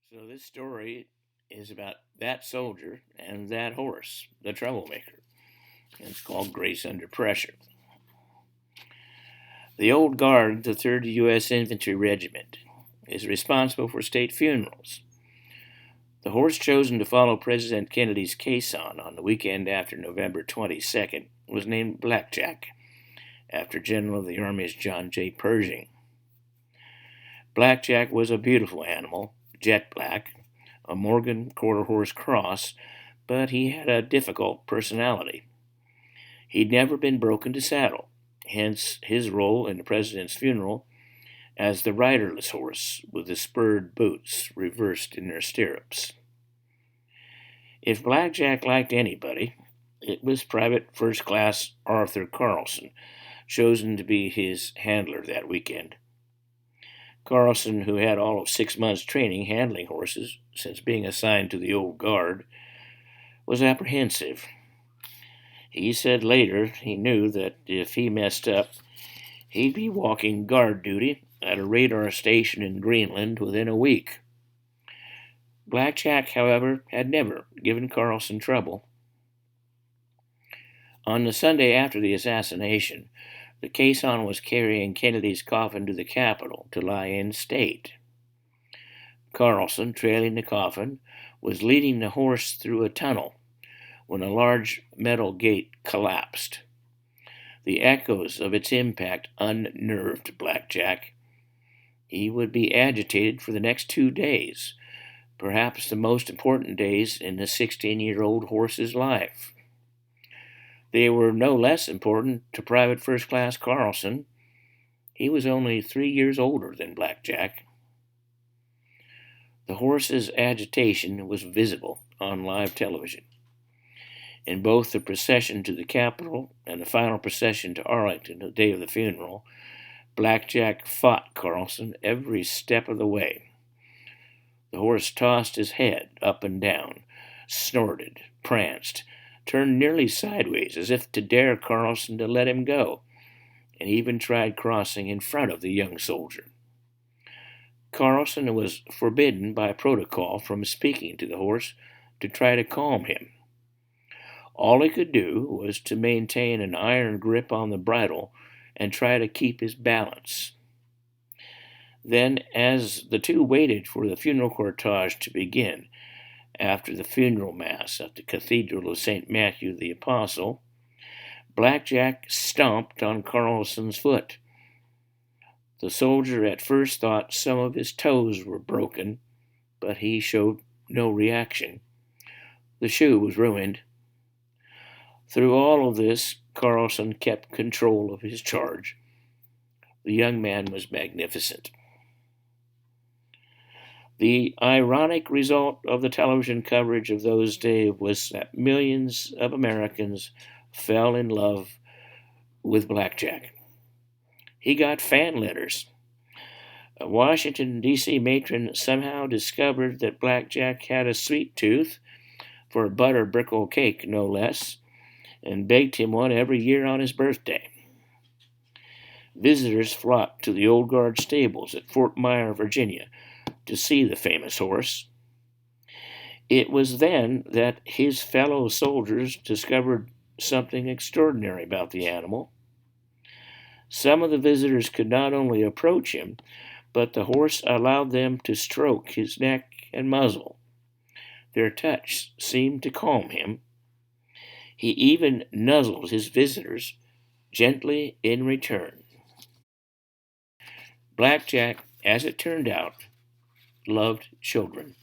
So this story is about that soldier and that horse, the troublemaker. And it's called Grace Under Pressure. The Old Guard, the 3rd U.S. Infantry Regiment, is responsible for state funerals. The horse chosen to follow President Kennedy's caisson on the weekend after November 22nd was named Blackjack, after General of the Army's John J. Pershing. Blackjack was a beautiful animal, jet black, a Morgan quarter horse cross, but he had a difficult personality. He'd never been broken to saddle, hence his role in the president's funeral as the riderless horse with the spurred boots reversed in their stirrups. If Blackjack liked anybody, it was Private First Class Arthur Carlson, chosen to be his handler that weekend. Carlson, who had all of 6 months' training handling horses since being assigned to the Old Guard, was apprehensive. He said later he knew that if he messed up, he'd be walking guard duty at a radar station in Greenland within a week. Blackjack, however, had never given Carlson trouble. On the Sunday after the assassination, the caisson was carrying Kennedy's coffin to the Capitol to lie in state. Carlson, trailing the coffin, was leading the horse through a tunnel when a large metal gate collapsed. The echoes of its impact unnerved Blackjack. He would be agitated for the next 2 days, perhaps the most important days in the 16-year-old horse's life. They were no less important to Private First Class Carlson. He was only 3 years older than Blackjack. The horse's agitation was visible on live television. In both the procession to the Capitol and the final procession to Arlington the day of the funeral, Blackjack fought Carlson every step of the way. The horse tossed his head up and down, snorted, pranced, turned nearly sideways as if to dare Carlson to let him go, and even tried crossing in front of the young soldier. Carlson was forbidden by protocol from speaking to the horse to try to calm him. All he could do was to maintain an iron grip on the bridle and try to keep his balance. Then, as the two waited for the funeral cortege to begin, after the funeral mass at the Cathedral of St. Matthew the Apostle, Blackjack stomped on Carlson's foot. The soldier at first thought some of his toes were broken, but he showed no reaction. The shoe was ruined. Through all of this, Carlson kept control of his charge. The young man was magnificent. The ironic result of the television coverage of those days was that millions of Americans fell in love with Blackjack. He got fan letters. A Washington, D.C. matron somehow discovered that Blackjack had a sweet tooth for butter brickle cake, no less, and baked him one every year on his birthday. Visitors flocked to the Old Guard stables at Fort Myer, Virginia, to see the famous horse. It was then that his fellow soldiers discovered something extraordinary about the animal. Some of the visitors could not only approach him, but the horse allowed them to stroke his neck and muzzle. Their touch seemed to calm him. He even nuzzled his visitors gently in return. Blackjack, as it turned out, loved children.